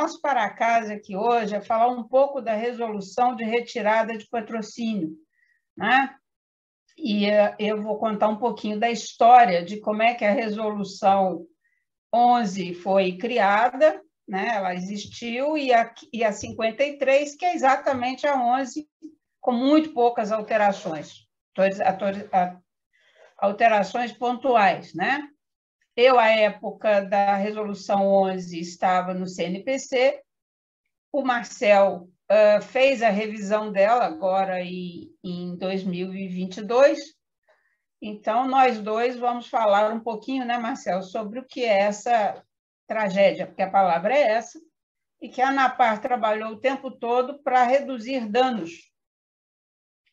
nosso para-casa aqui hoje é falar um pouco da resolução de retirada de patrocínio, né? E eu vou contar um pouquinho da história de como é que a resolução 11 foi criada, né? Ela existiu, e a 53, que é exatamente a 11, com muito poucas alterações, alterações pontuais, né? Eu, à época da resolução 11, estava no CNPC, o Marcel fez a revisão dela agora em 2022, então nós dois vamos falar um pouquinho, né, Marcel, sobre o que é essa tragédia, porque a palavra é essa, e que a ANAPAR trabalhou o tempo todo para reduzir danos.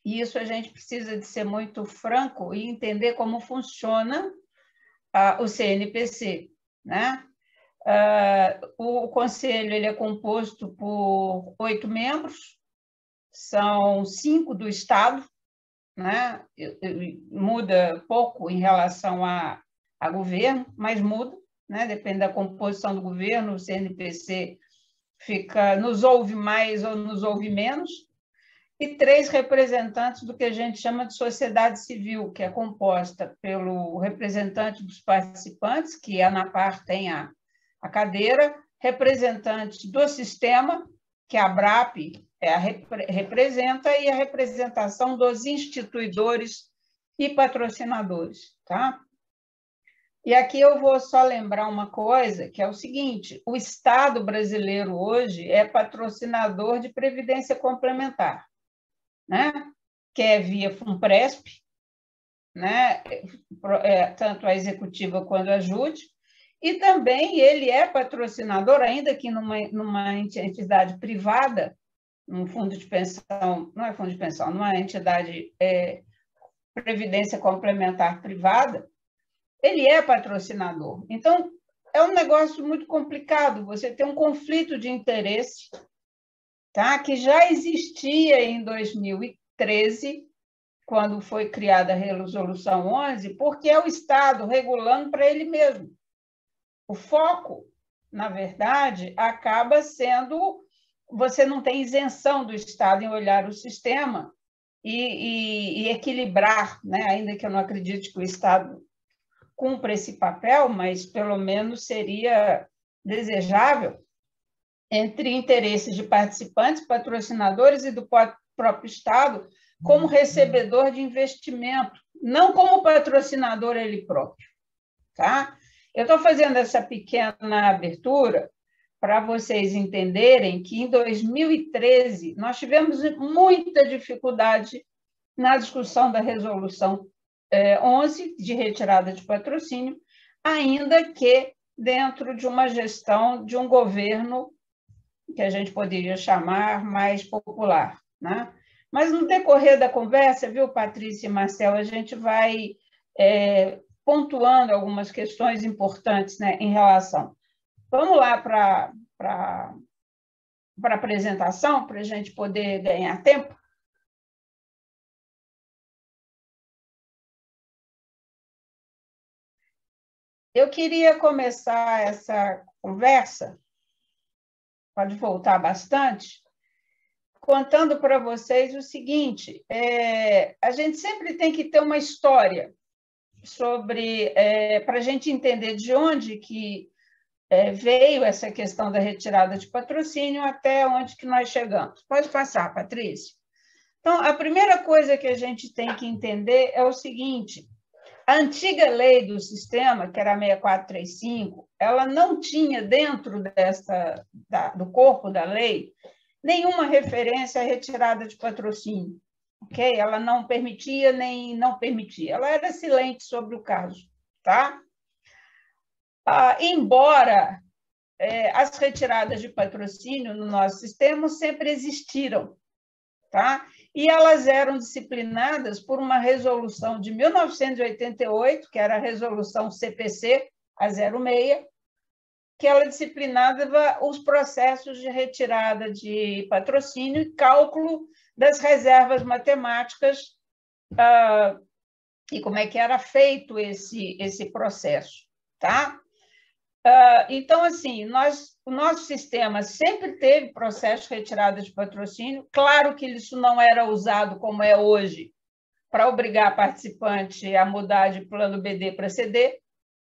E isso a gente precisa de ser muito franco e entender como funciona o CNPC, né? O conselho ele é composto por 8 membros, são 5 do Estado, né? Muda pouco em relação a governo, mas muda, né? Depende da composição do governo, o CNPC nos ouve mais ou nos ouve menos, e 3 representantes do que a gente chama de sociedade civil, que é composta pelo representante dos participantes, que a ANAPAR tem a cadeira, representante do sistema, que a ABRAP representa, e a representação dos instituidores e patrocinadores. Tá? E aqui eu vou só lembrar uma coisa, que é o seguinte: o Estado brasileiro hoje é patrocinador de previdência complementar, né? Que é via FUNPRESP, né? Tanto a executiva quanto a JUDE, e também ele é patrocinador, ainda que numa entidade privada, num fundo de pensão, não é fundo de pensão, numa entidade previdência complementar privada, ele é patrocinador. Então, é um negócio muito complicado, você tem um conflito de interesse, tá? Que já existia em 2013, quando foi criada a Resolução 11, porque é o Estado regulando para ele mesmo. O foco, na verdade, acaba sendo... Você não tem isenção do Estado em olhar o sistema e equilibrar, né? Ainda que eu não acredite que o Estado cumpra esse papel, mas pelo menos seria desejável, entre interesses de participantes, patrocinadores e do próprio Estado, como recebedor de investimento, não como patrocinador ele próprio. Tá? Eu estou fazendo essa pequena abertura para vocês entenderem que, em 2013, nós tivemos muita dificuldade na discussão da Resolução 11, de retirada de patrocínio, ainda que dentro de uma gestão de um governo que a gente poderia chamar mais popular, né? Mas, no decorrer da conversa, viu, Patrícia e Marcelo, a gente vai pontuando algumas questões importantes, né, em relação. Vamos lá para a apresentação, para a gente poder ganhar tempo? Eu queria começar essa conversa, pode voltar bastante, contando para vocês o seguinte: a gente sempre tem que ter uma história sobre, para a gente entender de onde que veio essa questão da retirada de patrocínio até onde que nós chegamos. Pode passar, Patrícia. Então, a primeira coisa que a gente tem que entender é o seguinte: a antiga lei do sistema, que era a 6435, ela não tinha dentro do corpo da lei nenhuma referência à retirada de patrocínio. Okay? Ela não permitia nem não permitia. Ela era silente sobre o caso. Tá? Embora as retiradas de patrocínio no nosso sistema sempre existiram, tá? E elas eram disciplinadas por uma resolução de 1988, que era a resolução CPC, a 06, que ela disciplinava os processos de retirada de patrocínio e cálculo das reservas matemáticas e como é que era feito esse processo, tá? Então, assim, o nosso sistema sempre teve processo de retirada de patrocínio. Claro que isso não era usado como é hoje, para obrigar participante a mudar de plano BD para CD,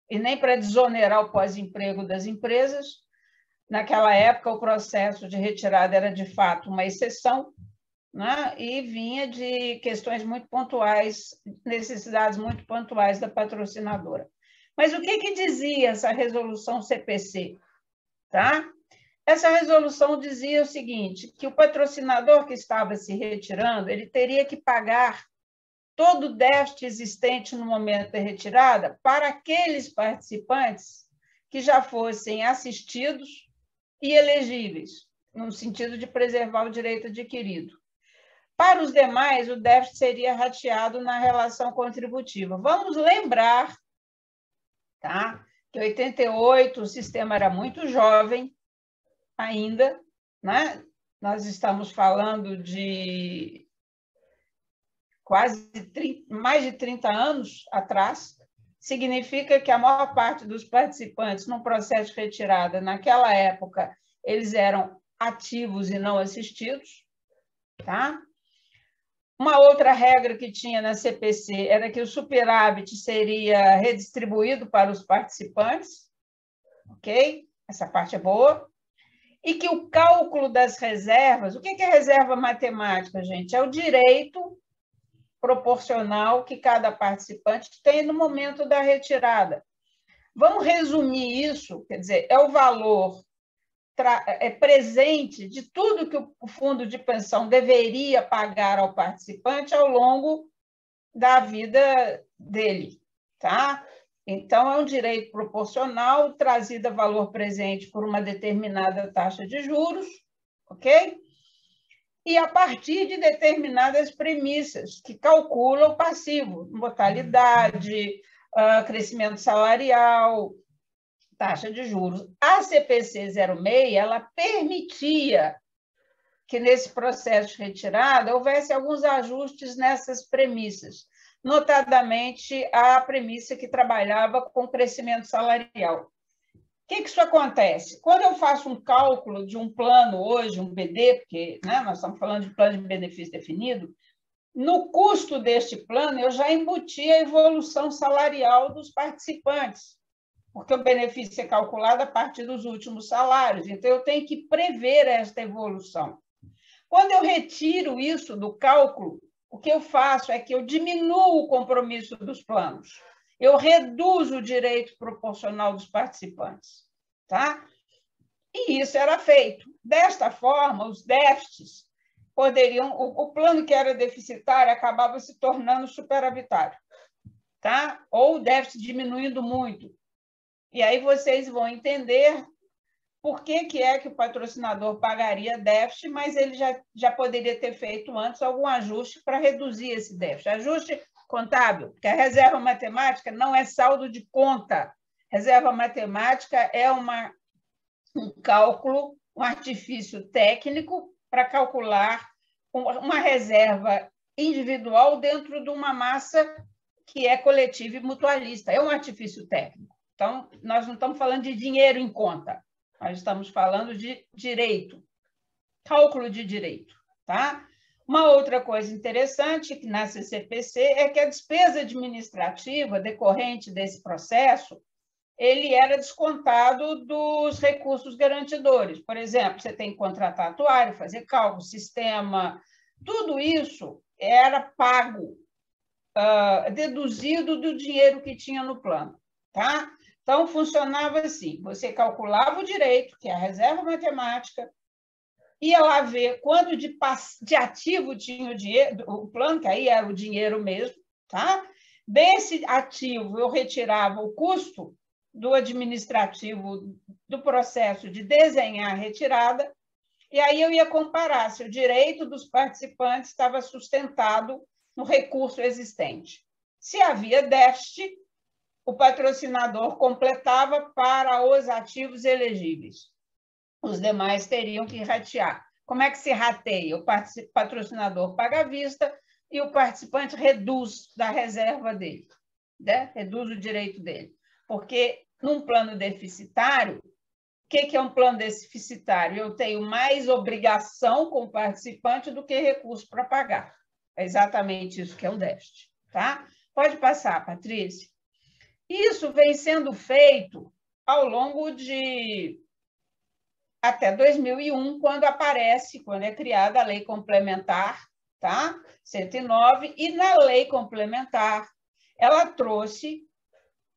e nem para desonerar o pós-emprego das empresas. Naquela época, o processo de retirada era, de fato, uma exceção, né? E vinha de questões muito pontuais, necessidades muito pontuais da patrocinadora. Mas o que dizia essa resolução CPC? Tá? Essa resolução dizia o seguinte, que o patrocinador que estava se retirando, ele teria que pagar todo o déficit existente no momento da retirada para aqueles participantes que já fossem assistidos e elegíveis, no sentido de preservar o direito adquirido. Para os demais, o déficit seria rateado na relação contributiva. Vamos lembrar, tá, que em 88 o sistema era muito jovem ainda, né? Nós estamos falando de mais de 30 anos atrás, significa que a maior parte dos participantes no processo de retirada, naquela época, eles eram ativos e não assistidos. Tá? Uma outra regra que tinha na CPC era que o superávit seria redistribuído para os participantes, ok? Essa parte é boa. E que o cálculo das reservas, o que é reserva matemática, gente? É o direito proporcional que cada participante tem no momento da retirada. Vamos resumir isso, quer dizer, é o valor presente de tudo que o fundo de pensão deveria pagar ao participante ao longo da vida dele, tá? Então, é um direito proporcional trazido a valor presente por uma determinada taxa de juros, ok? E a partir de determinadas premissas que calculam o passivo, mortalidade, crescimento salarial, taxa de juros. A CPC 06, ela permitia que nesse processo de retirada houvesse alguns ajustes nessas premissas, notadamente a premissa que trabalhava com crescimento salarial. O que isso acontece? Quando eu faço um cálculo de um plano hoje, um BD, porque né, nós estamos falando de plano de benefício definido, no custo deste plano eu já embuti a evolução salarial dos participantes, porque o benefício é calculado a partir dos últimos salários, então eu tenho que prever esta evolução. Quando eu retiro isso do cálculo, o que eu faço é que eu diminuo o compromisso dos planos. Eu reduzo o direito proporcional dos participantes. Tá? E isso era feito. Desta forma, os déficits poderiam... O plano que era deficitário acabava se tornando superavitário. Tá? Ou o déficit diminuindo muito. E aí vocês vão entender por que é que o patrocinador pagaria déficit, mas ele já poderia ter feito antes algum ajuste para reduzir esse déficit. Ajuste contábil, porque a reserva matemática não é saldo de conta. Reserva matemática é um cálculo, um artifício técnico para calcular uma reserva individual dentro de uma massa que é coletiva e mutualista. É um artifício técnico. Então, nós não estamos falando de dinheiro em conta, nós estamos falando de direito, cálculo de direito. Tá? Uma outra coisa interessante que na CCPC é que a despesa administrativa decorrente desse processo ele era descontado dos recursos garantidores. Por exemplo, você tem que contratar atuário, fazer cálculo, sistema, tudo isso era pago, deduzido do dinheiro que tinha no plano. Tá? Então, funcionava assim, você calculava o direito, que é a reserva matemática, ia lá ver quanto de ativo tinha o plano, que aí era o dinheiro mesmo. Tá? Desse ativo, eu retirava o custo do administrativo do processo de desenhar a retirada, e aí eu ia comparar se o direito dos participantes estava sustentado no recurso existente. Se havia déficit, o patrocinador completava para os ativos elegíveis. Os demais teriam que ratear. Como é que se rateia? O patrocinador paga à vista e o participante reduz da reserva dele, né? Reduz o direito dele. Porque num plano deficitário, o que é um plano deficitário? Eu tenho mais obrigação com o participante do que recurso para pagar. É exatamente isso que é um déficit. Tá? Pode passar, Patrícia. Isso vem sendo feito ao longo de até 2001, quando é criada a Lei Complementar, tá? 109, e na Lei Complementar ela trouxe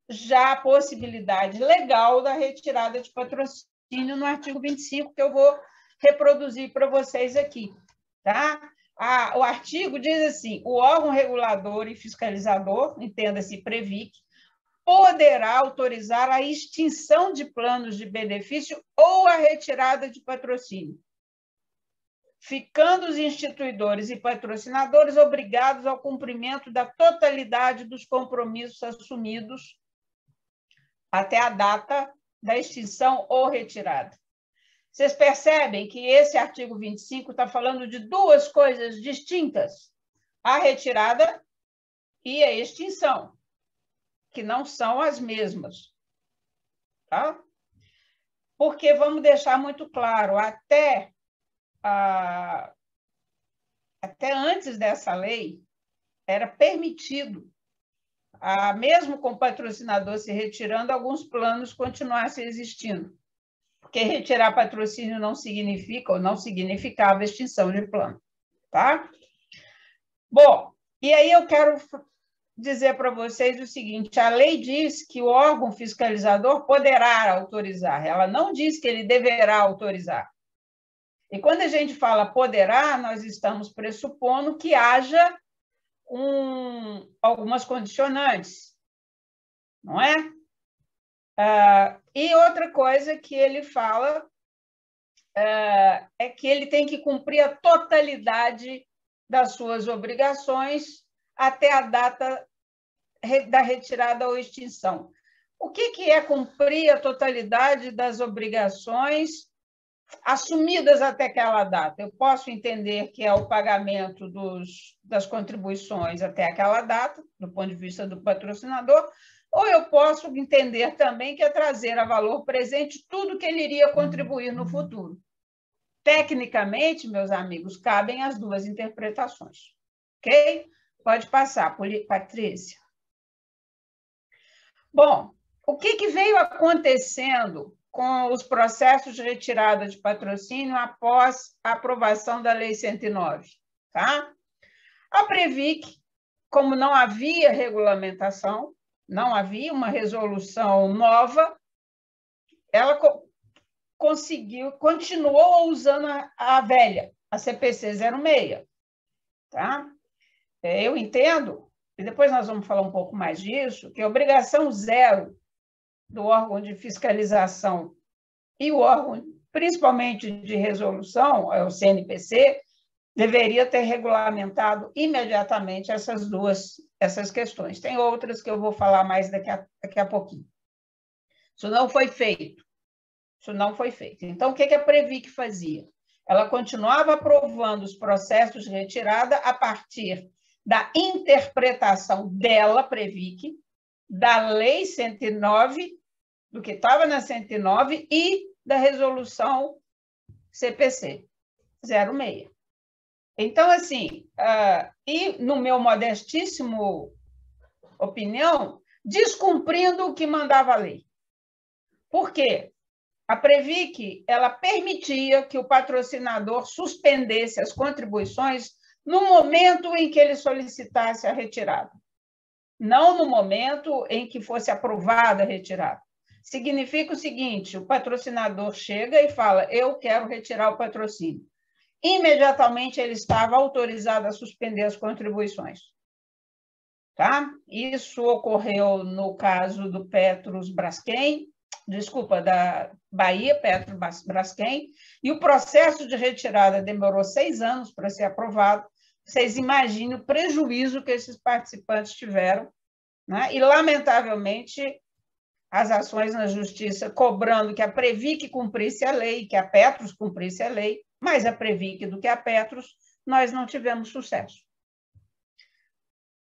já a possibilidade legal da retirada de patrocínio no artigo 25, que eu vou reproduzir para vocês aqui, tá? O artigo diz assim: o órgão regulador e fiscalizador, entenda-se PREVIC, poderá autorizar a extinção de planos de benefício ou a retirada de patrocínio, ficando os instituidores e patrocinadores obrigados ao cumprimento da totalidade dos compromissos assumidos até a data da extinção ou retirada. Vocês percebem que esse artigo 25 está falando de duas coisas distintas: a retirada e a extinção, que não são as mesmas. Tá? Porque, vamos deixar muito claro, até antes dessa lei, era permitido, mesmo com o patrocinador se retirando, alguns planos continuassem existindo. Porque retirar patrocínio não significa, ou não significava, extinção de plano. Tá? Bom, e aí eu quero dizer para vocês o seguinte: a lei diz que o órgão fiscalizador poderá autorizar, ela não diz que ele deverá autorizar. E quando a gente fala poderá, nós estamos pressupondo que haja algumas condicionantes, não é? E outra coisa que ele fala é que ele tem que cumprir a totalidade das suas obrigações até a data da retirada ou extinção. O que é cumprir a totalidade das obrigações assumidas até aquela data? Eu posso entender que é o pagamento das contribuições até aquela data, do ponto de vista do patrocinador, ou eu posso entender também que é trazer a valor presente tudo que ele iria contribuir no futuro. Tecnicamente, meus amigos, cabem as duas interpretações. Ok? Pode passar, Patrícia. Bom, o que veio acontecendo com os processos de retirada de patrocínio após a aprovação da Lei 109? Tá? A PREVIC, como não havia regulamentação, não havia uma resolução nova, ela continuou usando a velha, a CPC 06. Tá? Eu entendo, e depois nós vamos falar um pouco mais disso, que a obrigação zero do órgão de fiscalização e o órgão, principalmente de resolução, o CNPC, deveria ter regulamentado imediatamente essas questões. Tem outras que eu vou falar mais daqui a pouquinho. Isso não foi feito. Então, o que a PREVIC fazia? Ela continuava aprovando os processos de retirada a partir da interpretação dela, PREVIC, da Lei 109, do que estava na 109 e da resolução CPC 06. Então, assim, e no meu modestíssimo opinião, descumprindo o que mandava a lei. Por quê? A PREVIC, ela permitia que o patrocinador suspendesse as contribuições no momento em que ele solicitasse a retirada, não no momento em que fosse aprovada a retirada. Significa o seguinte: o patrocinador chega e fala, eu quero retirar o patrocínio. Imediatamente ele estava autorizado a suspender as contribuições. Tá? Isso ocorreu no caso do Petros Braskem, da Bahia, Petro Braskem, e o processo de retirada demorou 6 anos para ser aprovado. Vocês imaginem o prejuízo que esses participantes tiveram, né? E, lamentavelmente, as ações na justiça cobrando que a PREVIC cumprisse a lei, que a Petros cumprisse a lei, mais a PREVIC do que a Petros, nós não tivemos sucesso.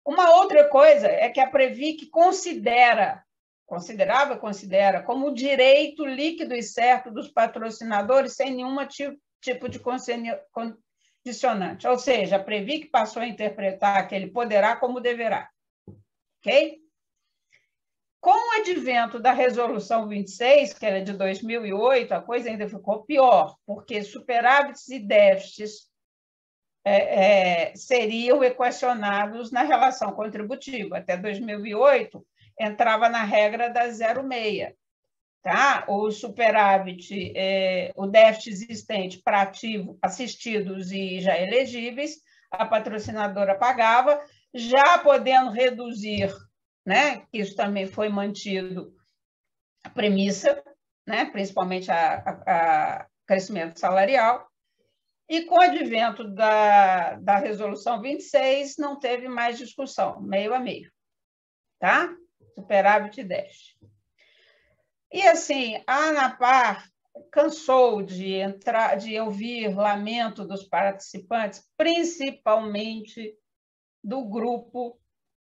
Uma outra coisa é que a PREVIC considera considera como direito líquido e certo dos patrocinadores sem nenhum tipo de condicionante. Ou seja, a Previc passou a interpretar aquele poderá como deverá. Ok? Com o advento da Resolução 26, que era de 2008, a coisa ainda ficou pior, porque superávites e déficits seriam equacionados na relação contributiva. Até 2008, entrava na regra da 0,6. Tá? O superávit, o déficit existente para ativo, assistidos e já elegíveis, a patrocinadora pagava, já podendo reduzir, né? Isso também foi mantido a premissa, né? Principalmente a crescimento salarial. E com o advento da Resolução 26, não teve mais discussão, meio a meio. Tá? Superávit e déficit. E, assim, a ANAPAR cansou de ouvir lamento dos participantes, principalmente do grupo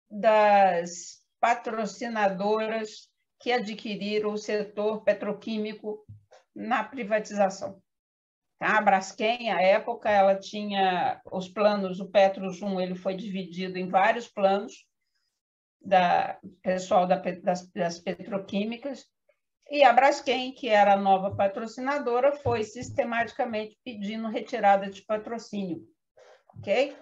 das patrocinadoras que adquiriram o setor petroquímico na privatização. A Braskem, à época, ela tinha os planos, o Petros 1 ele foi dividido em vários planos da pessoal das petroquímicas, e a Braskem, que era a nova patrocinadora, foi sistematicamente pedindo retirada de patrocínio. Ok?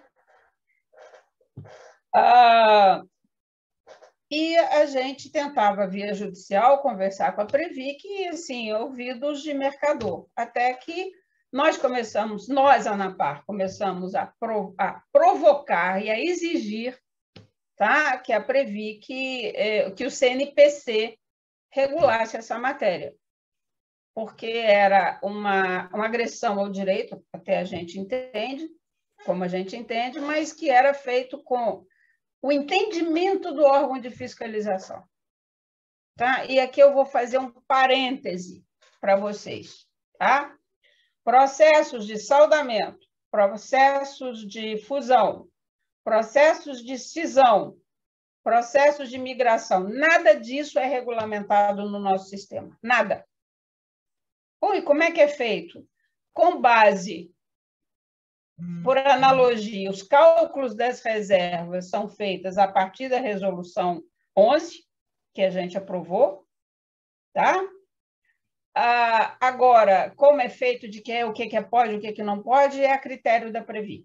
E a gente tentava, via judicial, conversar com a Previc e, assim, ouvidos de mercador, até que nós, ANAPAR, começamos a provocar e a exigir, tá, que a Previc, que o CNPC regulasse essa matéria, porque era uma agressão ao direito, até a gente entende, como a gente entende, mas que era feito com o entendimento do órgão de fiscalização. Tá? E aqui eu vou fazer um parêntese para vocês. Tá? Processos de saldamento, processos de fusão, processos de cisão, processos de migração, nada disso é regulamentado no nosso sistema, nada. E como é que é feito? Com base, por analogia, os cálculos das reservas são feitos a partir da Resolução 11, que a gente aprovou, tá? Agora, como é feito de o que pode, o que não pode, é a critério da Previc.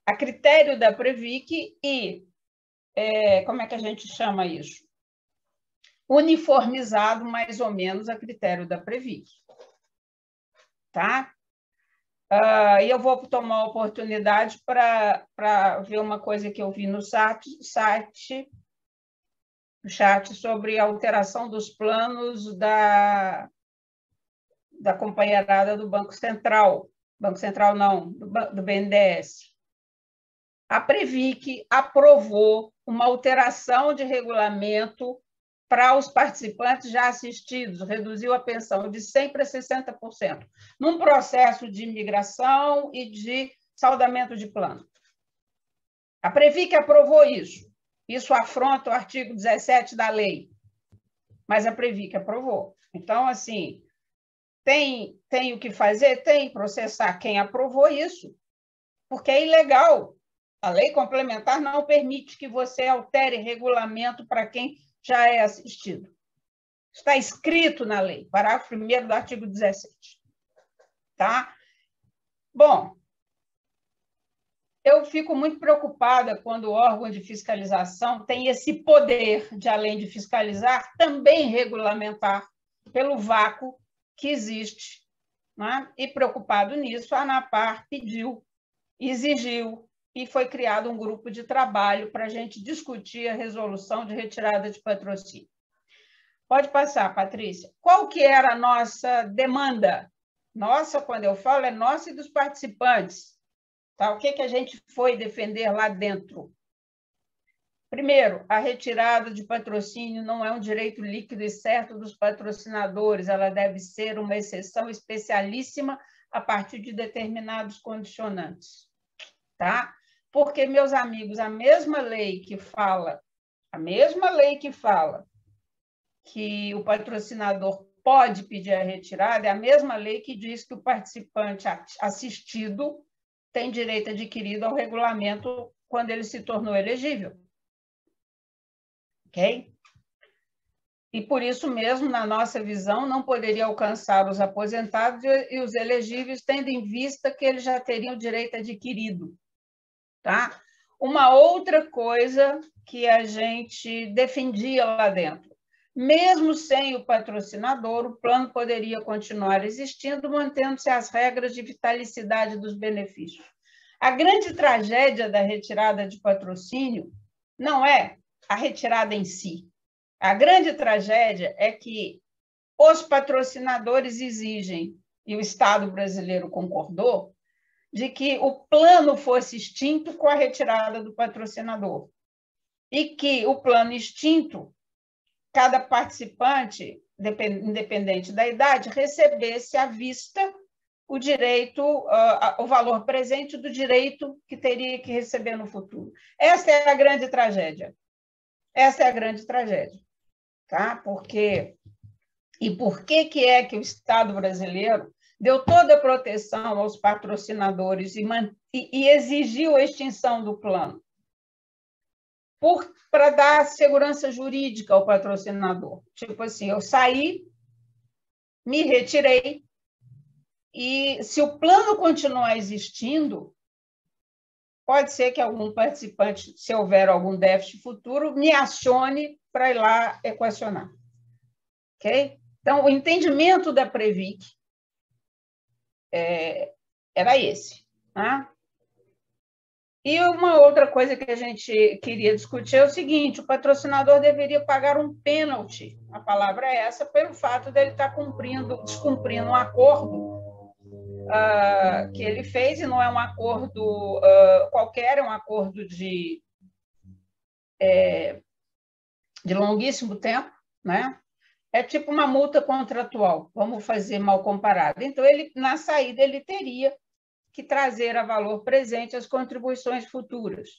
A critério da Previc e, como é que a gente chama isso? Uniformizado, mais ou menos, a critério da Previc. Tá? E eu vou tomar a oportunidade para ver uma coisa que eu vi no chat sobre a alteração dos planos da companheirada do Banco Central. Banco Central não, do BNDES. A Previc aprovou uma alteração de regulamento para os participantes já assistidos, reduziu a pensão de 100% para 60%, num processo de migração e de saldamento de plano. A Previc aprovou isso. Isso afronta o artigo 17 da lei, mas a Previc aprovou. Então, assim, tem o que fazer? Tem processar quem aprovou isso, porque é ilegal. A lei complementar não permite que você altere regulamento para quem já é assistido. Está escrito na lei, parágrafo 1º do artigo 17. Tá? Bom, eu fico muito preocupada quando o órgão de fiscalização tem esse poder de, além de fiscalizar, também regulamentar pelo vácuo que existe. Né? E, preocupado nisso, a ANAPAR pediu, exigiu, e foi criado um grupo de trabalho para a gente discutir a resolução de retirada de patrocínio. Pode passar, Patrícia. Qual que era a nossa demanda? Nossa, quando eu falo, é nossa e dos participantes. Tá? O que a gente foi defender lá dentro? Primeiro, a retirada de patrocínio não é um direito líquido e certo dos patrocinadores, ela deve ser uma exceção especialíssima a partir de determinados condicionantes. Tá? Porque, meus amigos, a mesma lei que fala que o patrocinador pode pedir a retirada é a mesma lei que diz que o participante assistido tem direito adquirido ao regulamento quando ele se tornou elegível. Ok? E, por isso mesmo, na nossa visão, não poderia alcançar os aposentados e os elegíveis, tendo em vista que eles já teriam direito adquirido. Tá? Uma outra coisa que a gente defendia lá dentro. Mesmo sem o patrocinador, o plano poderia continuar existindo, mantendo-se as regras de vitalicidade dos benefícios. A grande tragédia da retirada de patrocínio não é a retirada em si. A grande tragédia é que os patrocinadores exigem, e o Estado brasileiro concordou, de que o plano fosse extinto com a retirada do patrocinador. E que o plano extinto, cada participante, independente da idade, recebesse à vista o direito, o valor presente do direito que teria que receber no futuro. Essa é a grande tragédia. Essa é a grande tragédia. Tá? Porque, e por que é que o Estado brasileiro deu toda a proteção aos patrocinadores e exigiu a extinção do plano? Para dar segurança jurídica ao patrocinador. Tipo assim, eu saí, me retirei, e se o plano continuar existindo, pode ser que algum participante, se houver algum déficit futuro, me acione para ir lá equacionar. Ok? Então, o entendimento da Previc era esse. Tá? E uma outra coisa que a gente queria discutir é o seguinte: o patrocinador deveria pagar um pênalti, a palavra é essa, pelo fato dele estar descumprindo um acordo que ele fez, e não é um acordo qualquer, é um acordo de longuíssimo tempo, né? É tipo uma multa contratual, vamos fazer mal comparado. Então, na saída, ele teria que trazer a valor presente as contribuições futuras.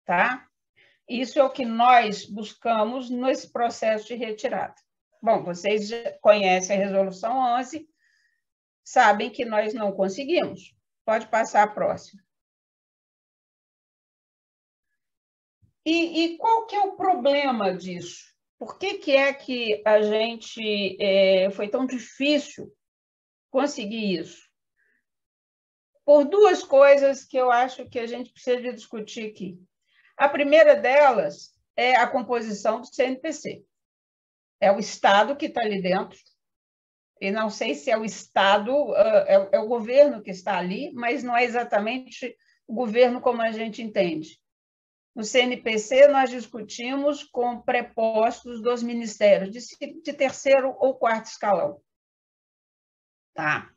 Tá? Isso é o que nós buscamos nesse processo de retirada. Bom, vocês já conhecem a Resolução 11, sabem que nós não conseguimos. Pode passar a próxima. E qual que é o problema disso? Por que é que a gente foi tão difícil conseguir isso? Por duas coisas que eu acho que a gente precisa discutir aqui. A primeira delas é a composição do CNPC. É o Estado que está ali dentro, e não sei se é o Estado, é o governo que está ali, mas não é exatamente o governo como a gente entende. No CNPC, nós discutimos com prepostos dos ministérios, de terceiro ou quarto escalão. Tá?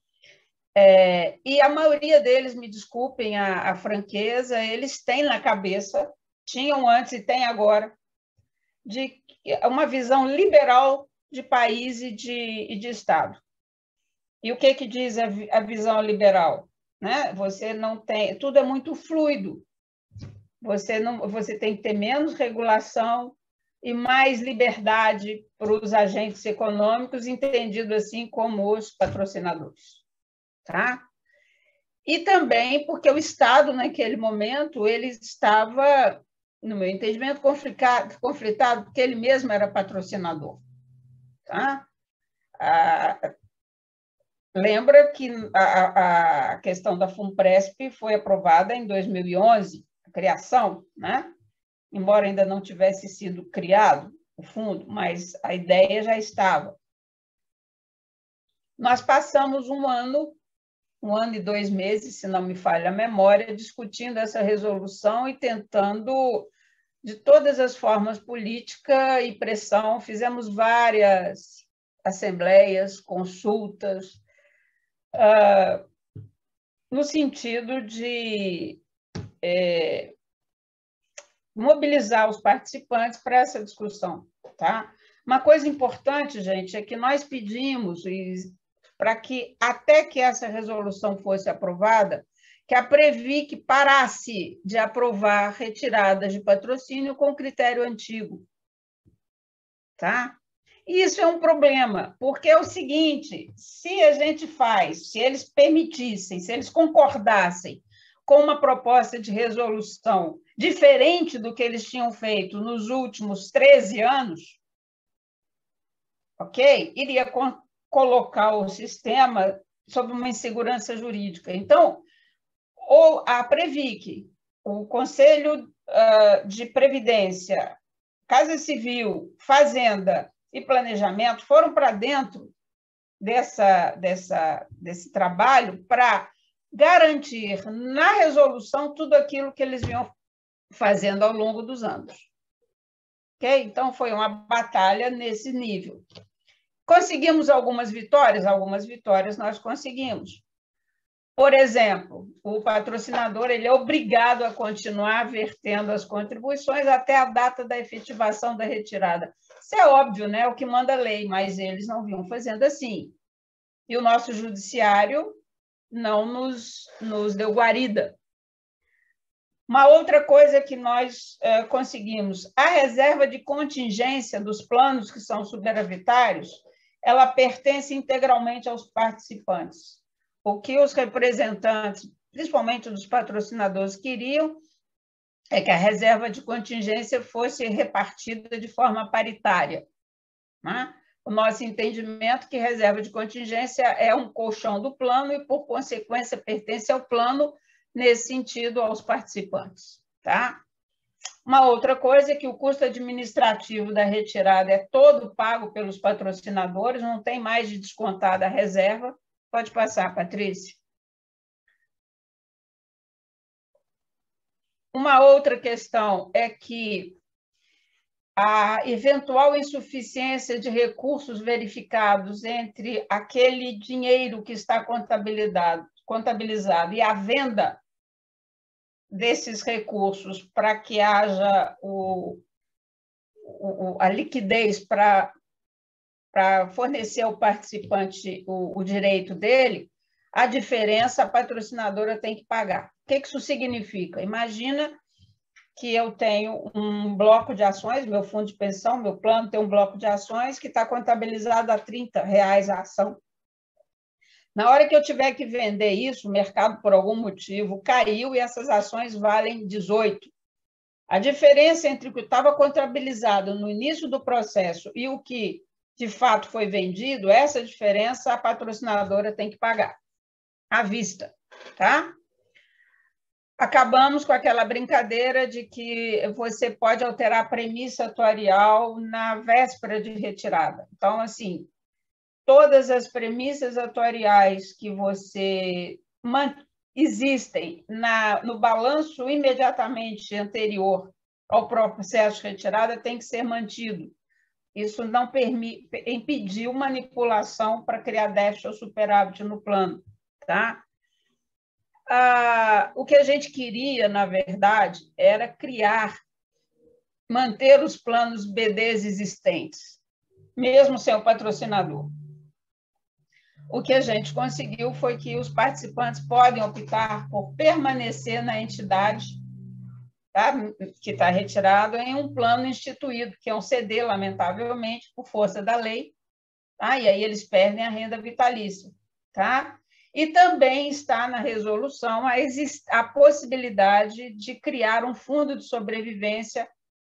E a maioria deles, me desculpem a franqueza, eles têm na cabeça, tinham antes e têm agora, de uma visão liberal de país e de Estado. E o que diz a visão liberal? Né? Você não tem, tudo é muito fluido. Você tem que ter menos regulação e mais liberdade para os agentes econômicos, entendido assim como os patrocinadores. Tá? E também porque o Estado, naquele momento, ele estava, no meu entendimento, conflitado, porque ele mesmo era patrocinador. Tá? Lembra que a questão da FUNPRESP foi aprovada em 2011, a criação, né? Embora ainda não tivesse sido criado o fundo, mas a ideia já estava. Nós passamos um ano e 2 meses, se não me falha a memória, discutindo essa resolução e tentando, de todas as formas, política e pressão. Fizemos várias assembleias, consultas, no sentido de mobilizar os participantes para essa discussão. Tá? Uma coisa importante, gente, é que nós pedimos, para que, até que essa resolução fosse aprovada, que a Previc parasse de aprovar retiradas de patrocínio com critério antigo. Tá? E isso é um problema, porque é o seguinte, se a gente faz, se eles permitissem, se eles concordassem com uma proposta de resolução diferente do que eles tinham feito nos últimos 13 anos, ok? Iria colocar o sistema sob uma insegurança jurídica. Então, ou a Previc, o Conselho de Previdência, Casa Civil, Fazenda e Planejamento foram para dentro desse trabalho para garantir na resolução tudo aquilo que eles vinham fazendo ao longo dos anos. Okay? Então, foi uma batalha nesse nível. Conseguimos algumas vitórias nós conseguimos. Por exemplo, o patrocinador ele é obrigado a continuar vertendo as contribuições até a data da efetivação da retirada. Isso é óbvio, né? O que manda a lei, mas eles não vinham fazendo assim. E o nosso judiciário não nos deu guarida. Uma outra coisa que nós conseguimos, a reserva de contingência dos planos que são superavitários, ela pertence integralmente aos participantes. O que os representantes, principalmente dos patrocinadores, queriam é que a reserva de contingência fosse repartida de forma paritária. Né? O nosso entendimento é que reserva de contingência é um colchão do plano e, por consequência, pertence ao plano, nesse sentido, aos participantes. Tá? Uma outra coisa é que o custo administrativo da retirada é todo pago pelos patrocinadores, não tem mais de descontar da reserva. Pode passar, Patrícia. Uma outra questão é que a eventual insuficiência de recursos verificados entre aquele dinheiro que está contabilizado e a venda desses recursos para que haja a liquidez para fornecer ao participante o direito dele, a diferença a patrocinadora tem que pagar. O que isso significa? Imagina que eu tenho um bloco de ações, meu fundo de pensão, meu plano tem um bloco de ações que está contabilizado a R$30 a ação. Na hora que eu tiver que vender isso, o mercado, por algum motivo, caiu e essas ações valem 18. A diferença entre o que estava contabilizado no início do processo e o que de fato foi vendido, essa diferença a patrocinadora tem que pagar à vista, tá? Acabamos com aquela brincadeira de que você pode alterar a premissa atuarial na véspera de retirada. Então, assim, todas as premissas atuariais que você existem no balanço imediatamente anterior ao processo de retirada tem que ser mantido. Isso não impediu manipulação para criar déficit ou superávit no plano. Tá? O que a gente queria, na verdade, era manter os planos BDs existentes, mesmo sem o patrocinador. O que a gente conseguiu foi que os participantes podem optar por permanecer na entidade, tá? Que está retirado em um plano instituído, que é um CD, lamentavelmente, por força da lei, tá? E aí eles perdem a renda vitalícia. Tá? E também está na resolução a possibilidade de criar um fundo de sobrevivência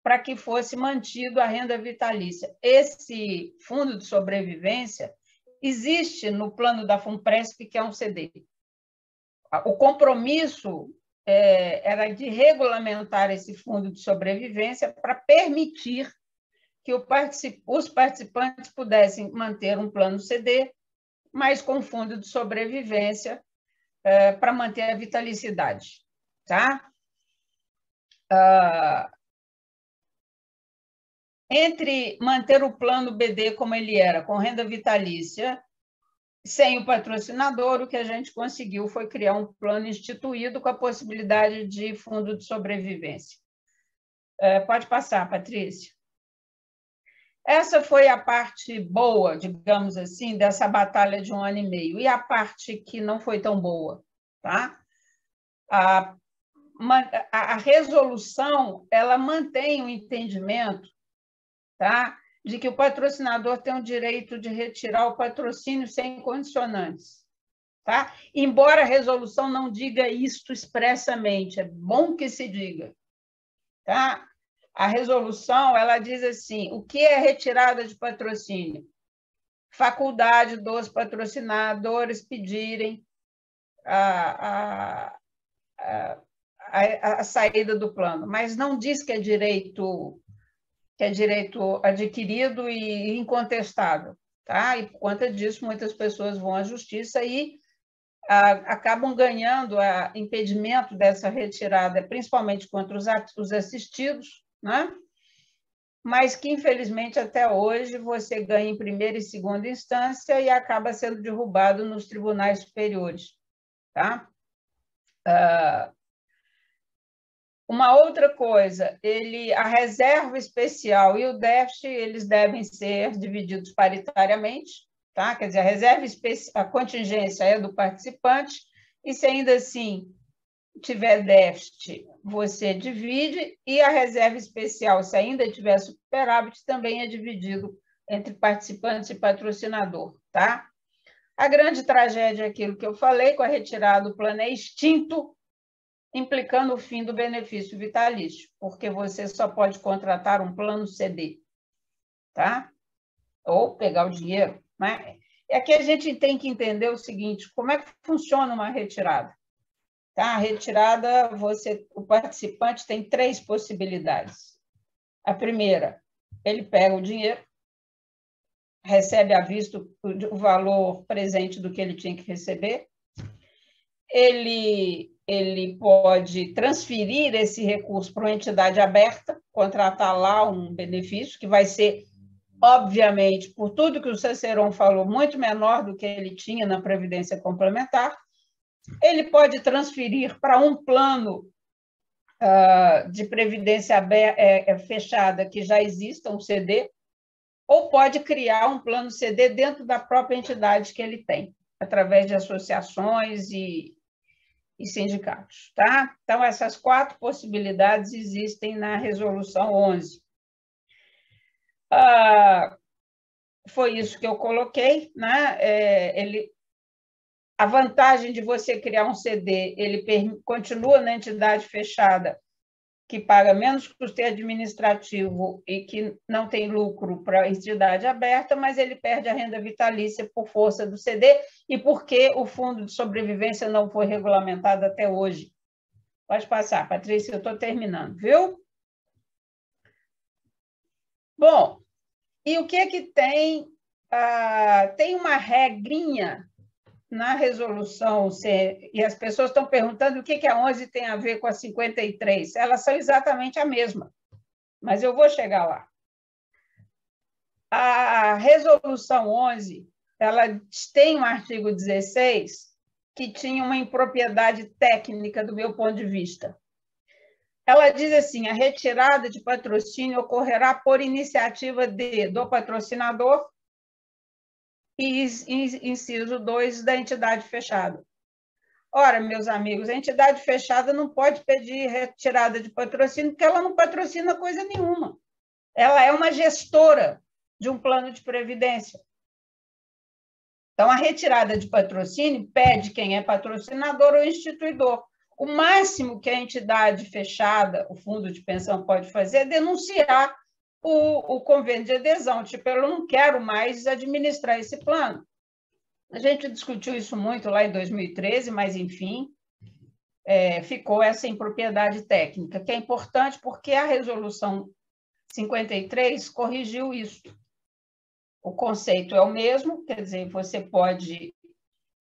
para que fosse mantido a renda vitalícia. Esse fundo de sobrevivência existe no plano da FUNPRESP, que é um CD. O compromisso era de regulamentar esse fundo de sobrevivência para permitir que os participantes pudessem manter um plano CD, mas com fundo de sobrevivência para manter a vitalicidade. Tá? Entre manter o plano BD como ele era, com renda vitalícia, sem o patrocinador, o que a gente conseguiu foi criar um plano instituído com a possibilidade de fundo de sobrevivência. Pode passar, Patrícia. Essa foi a parte boa, digamos assim, dessa batalha de 1 ano e meio. E a parte que não foi tão boa? Tá? A resolução ela mantém o entendimento, tá? de que o patrocinador tem o direito de retirar o patrocínio sem condicionantes. Tá? Embora a resolução não diga isto expressamente, é bom que se diga. Tá? A resolução ela diz assim: o que é retirada de patrocínio? Faculdade dos patrocinadores pedirem a saída do plano, mas não diz que é direito adquirido e incontestável. Tá? E por conta disso, muitas pessoas vão à justiça e acabam ganhando impedimento dessa retirada, principalmente contra os assistidos, né? Mas que, infelizmente, até hoje, você ganha em primeira e segunda instância e acaba sendo derrubado nos tribunais superiores. Tá? Uma outra coisa, a reserva especial e o déficit, eles devem ser divididos paritariamente, tá? Quer dizer, a contingência é do participante, e se ainda assim tiver déficit, você divide, e a reserva especial, se ainda tiver superávit, também é dividido entre participantes e patrocinador, tá? A grande tragédia é aquilo que eu falei, com a retirada do plano é extinto, implicando o fim do benefício vitalício, porque você só pode contratar um plano CD, tá? Ou pegar o dinheiro, né? E aqui a gente tem que entender o seguinte: como é que funciona uma retirada? Tá? A retirada, o participante tem 3 possibilidades. A primeira, ele pega o dinheiro, recebe à vista o valor presente do que ele tinha que receber, ele pode transferir esse recurso para uma entidade aberta, contratar lá um benefício, que vai ser, obviamente, por tudo que o Cicerone falou, muito menor do que ele tinha na Previdência Complementar. Ele pode transferir para um plano de previdência fechada que já exista, um CD, ou pode criar um plano CD dentro da própria entidade que ele tem, através de associações e sindicatos. Tá? Então, essas 4 possibilidades existem na Resolução 11. Foi isso que eu coloquei, né? A vantagem de você criar um CD, ele continua na entidade fechada, que paga menos custeio administrativo e que não tem lucro para a entidade aberta, mas ele perde a renda vitalícia por força do CD e porque o fundo de sobrevivência não foi regulamentado até hoje. Pode passar, Patrícia, eu estou terminando, viu? Bom, e o que tem? Tem uma regrinha na resolução, e as pessoas estão perguntando o que a 11 tem a ver com a 53. Elas são exatamente a mesma, mas eu vou chegar lá. A resolução 11, ela tem um artigo 16 que tinha uma impropriedade técnica do meu ponto de vista. Ela diz assim: a retirada de patrocínio ocorrerá por iniciativa do patrocinador e inciso 2 da entidade fechada. Ora, meus amigos, a entidade fechada não pode pedir retirada de patrocínio porque ela não patrocina coisa nenhuma. Ela é uma gestora de um plano de previdência. Então, a retirada de patrocínio pede quem é patrocinador ou instituidor. O máximo que a entidade fechada, o fundo de pensão, pode fazer é denunciar o convênio de adesão. Tipo, eu não quero mais administrar esse plano. A gente discutiu isso muito lá em 2013, mas, enfim, ficou essa impropriedade técnica, que é importante porque a resolução 53 corrigiu isso. O conceito é o mesmo, quer dizer, você pode...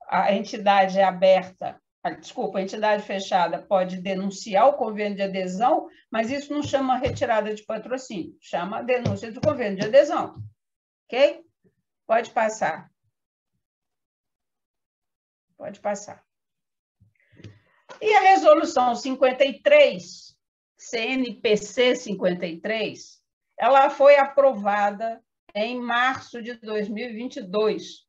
A entidade aberta... Desculpa, a entidade fechada pode denunciar o convênio de adesão, mas isso não chama retirada de patrocínio, chama denúncia do convênio de adesão. Ok? Pode passar. Pode passar. E a resolução 53, CNPC 53, ela foi aprovada em março de 2022.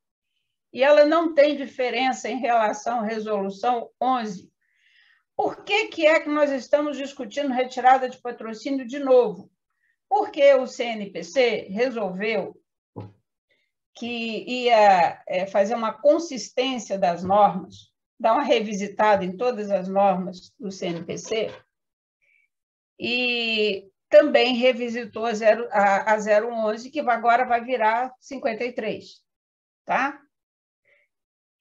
E ela não tem diferença em relação à resolução 11. Por que é que nós estamos discutindo retirada de patrocínio de novo? Porque o CNPC resolveu que ia fazer uma consistência das normas, dar uma revisitada em todas as normas do CNPC, e também revisitou a 011, que agora vai virar 53. Tá?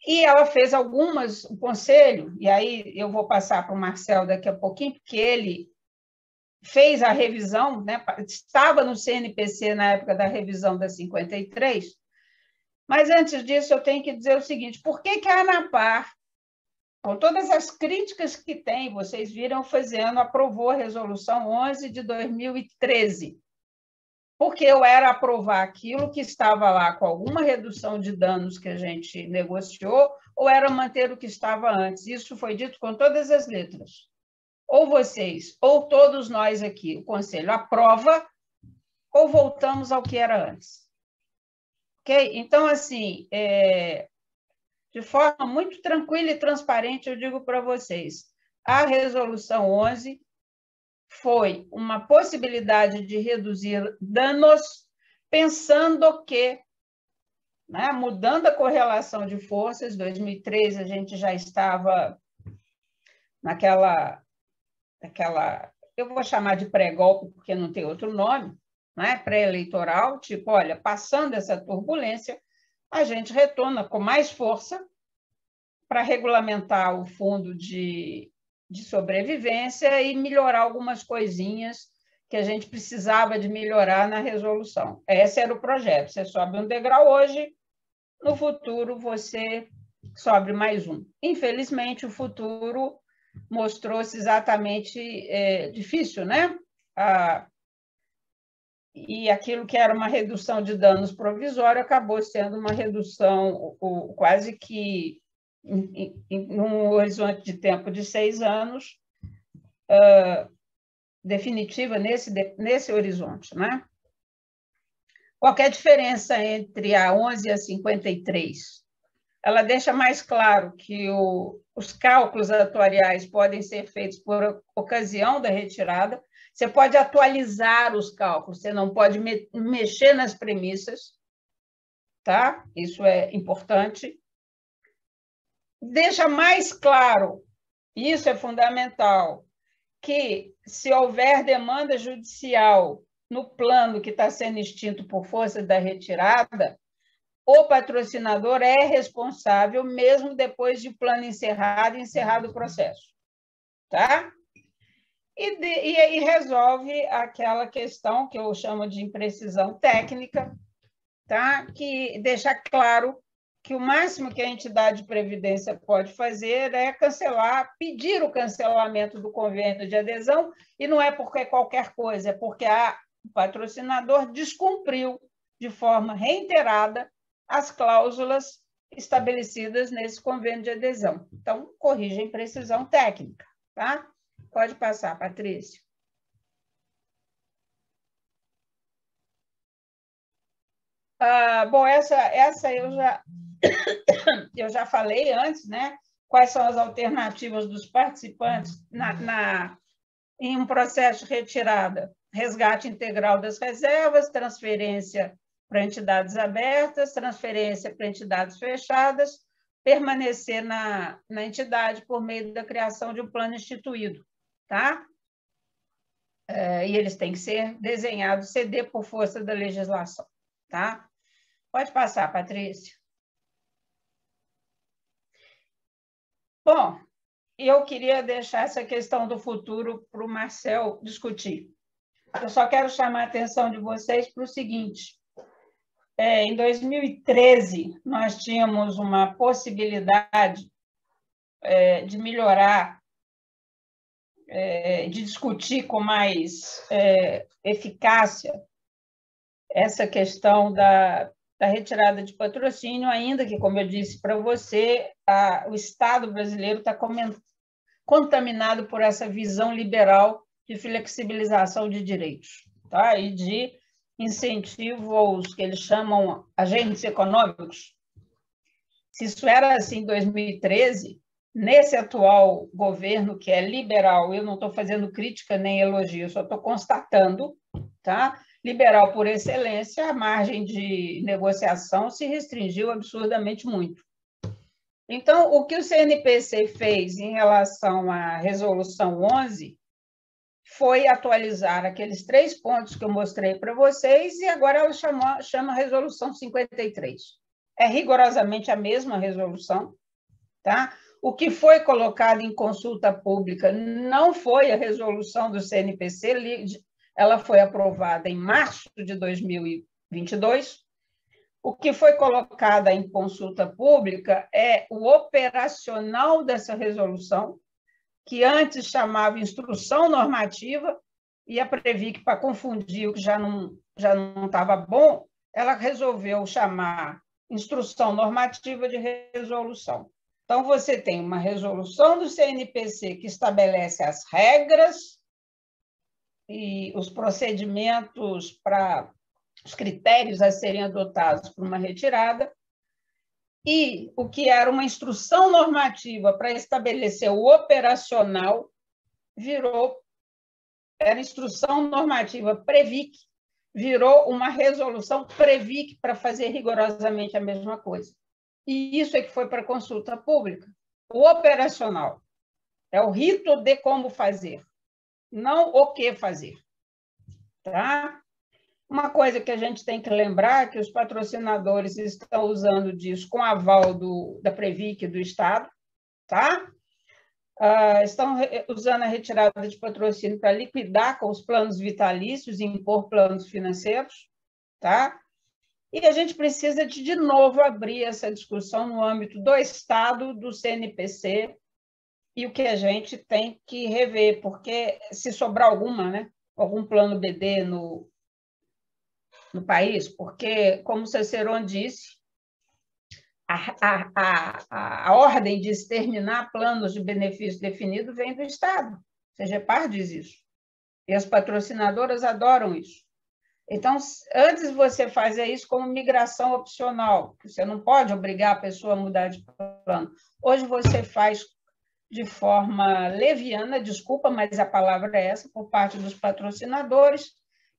E ela fez algumas, o conselho, e aí eu vou passar para o Marcel daqui a pouquinho, porque ele fez a revisão, né? Estava no CNPC na época da revisão da 53, mas antes disso eu tenho que dizer o seguinte: por que a ANAPAR, com todas as críticas que tem, vocês viram fazendo, aprovou a resolução 11 de 2013? Porque eu era aprovar aquilo que estava lá com alguma redução de danos que a gente negociou, ou era manter o que estava antes? Isso foi dito com todas as letras. Ou vocês, ou todos nós aqui, o Conselho, aprova, ou voltamos ao que era antes. Ok? Então, assim, de forma muito tranquila e transparente, eu digo para vocês, a Resolução 11 foi uma possibilidade de reduzir danos, pensando que, né, mudando a correlação de forças, em 2013 a gente já estava naquela, eu vou chamar de pré-golpe, porque não tem outro nome, né, pré-eleitoral, tipo, olha, passando essa turbulência, a gente retorna com mais força para regulamentar o fundo de sobrevivência e melhorar algumas coisinhas que a gente precisava de melhorar na resolução. Esse era o projeto. Você sobe um degrau hoje, no futuro você sobe mais um. Infelizmente, o futuro mostrou-se exatamente difícil, né? E aquilo que era uma redução de danos provisória acabou sendo uma redução quase que em um horizonte de tempo de 6 anos, definitiva nesse horizonte. Né? Qual é a diferença entre a 11 e a 53? Ela deixa mais claro que os cálculos atuariais podem ser feitos por ocasião da retirada. Você pode atualizar os cálculos, você não pode mexer nas premissas, tá? Isso é importante. Deixa mais claro, isso é fundamental, que se houver demanda judicial no plano que está sendo extinto por força da retirada, o patrocinador é responsável mesmo depois de plano encerrado e encerrado o processo. Tá? E aí resolve aquela questão que eu chamo de imprecisão técnica, tá? Que deixa claro que o máximo que a entidade de previdência pode fazer é cancelar, pedir o cancelamento do convênio de adesão, e não é porque qualquer coisa, é porque o patrocinador descumpriu de forma reiterada as cláusulas estabelecidas nesse convênio de adesão. Então, corrige a imprecisão técnica. Tá? Pode passar, Patrícia. Bom, essa eu já falei antes, né? Quais são as alternativas dos participantes em um processo de retirada? Resgate integral das reservas, transferência para entidades abertas, transferência para entidades fechadas, permanecer na entidade por meio da criação de um plano instituído. Tá? E eles têm que ser desenhados, ceder por força da legislação. Tá? Pode passar, Patrícia. Bom, eu queria deixar essa questão do futuro para o Marcel discutir. Eu só quero chamar a atenção de vocês para o seguinte: em 2013, nós tínhamos uma possibilidade de melhorar, de discutir com mais eficácia essa questão da retirada de patrocínio, ainda que, como eu disse para você, o Estado brasileiro está contaminado por essa visão liberal de flexibilização de direitos, tá? E de incentivo aos que eles chamam agentes econômicos. Se isso era assim em 2013, nesse atual governo, que é liberal, eu não estou fazendo crítica nem elogio, eu só estou constatando, tá? Liberal por excelência, a margem de negociação se restringiu absurdamente muito. Então, o que o CNPC fez em relação à Resolução 11 foi atualizar aqueles 3 pontos que eu mostrei para vocês e agora ela chama Resolução 53. É rigorosamente a mesma resolução, tá? O que foi colocado em consulta pública não foi a resolução do CNPC, ela foi aprovada em março de 2022. O que foi colocado em consulta pública é o operacional dessa resolução, que antes chamava instrução normativa, e a Previc, para confundir o que já não estava bom, ela resolveu chamar instrução normativa de resolução. Então, você tem uma resolução do CNPC que estabelece as regras e os procedimentos para os critérios a serem adotados para uma retirada, e o que era uma instrução normativa para estabelecer o operacional era instrução normativa Previc, virou uma resolução Previc para fazer rigorosamente a mesma coisa. E isso é que foi para consulta pública. O operacional é o rito de como fazer, não o que fazer. Tá? Uma coisa que a gente tem que lembrar é que os patrocinadores estão usando disso com aval da Previc do Estado, tá? Estão usando a retirada de patrocínio para liquidar com os planos vitalícios e impor planos financeiros, tá? E a gente precisa de novo abrir essa discussão no âmbito do Estado, do CNPC, e o que a gente tem que rever, porque se sobrar algum plano BD no país, porque, como Cicerone disse, a ordem de exterminar planos de benefício definido vem do Estado. A CGPAR diz isso. E as patrocinadoras adoram isso. Então, antes você fazia isso como migração opcional, que você não pode obrigar a pessoa a mudar de plano. Hoje você faz de forma leviana, desculpa, mas a palavra é essa, por parte dos patrocinadores,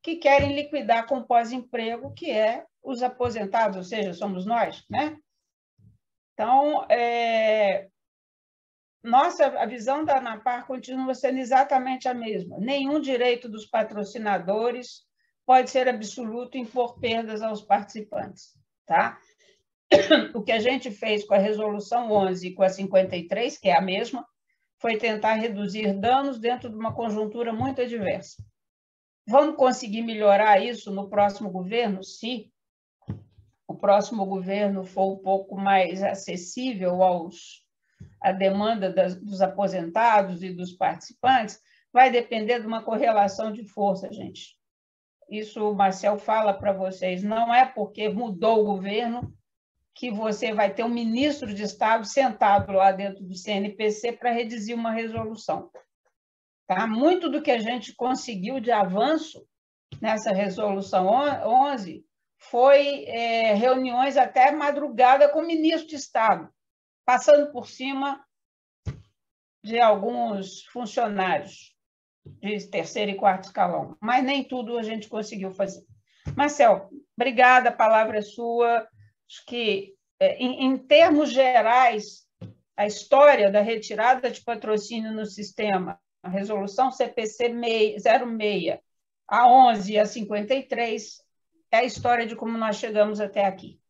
que querem liquidar com pós-emprego, que é os aposentados, ou seja, somos nós, né? Então, a visão da ANAPAR continua sendo exatamente a mesma. Nenhum direito dos patrocinadores pode ser absoluto em impor perdas aos participantes, tá? O que a gente fez com a Resolução 11 e com a 53, que é a mesma, foi tentar reduzir danos dentro de uma conjuntura muito adversa. Vamos conseguir melhorar isso no próximo governo? Se o próximo governo for um pouco mais acessível à demanda dos aposentados e dos participantes, vai depender de uma correlação de força, gente. Isso o Marcel fala para vocês, não é porque mudou o governo que você vai ter um ministro de Estado sentado lá dentro do CNPC para redigir uma resolução. Tá? Muito do que a gente conseguiu de avanço nessa Resolução 11 foi reuniões até madrugada com o ministro de Estado, passando por cima de alguns funcionários de terceiro e quarto escalão, mas nem tudo a gente conseguiu fazer. Marcel, obrigada, a palavra é sua. Acho que, em termos gerais, a história da retirada de patrocínio no sistema, a resolução CPC 06, a 11 e a 53, é a história de como nós chegamos até aqui.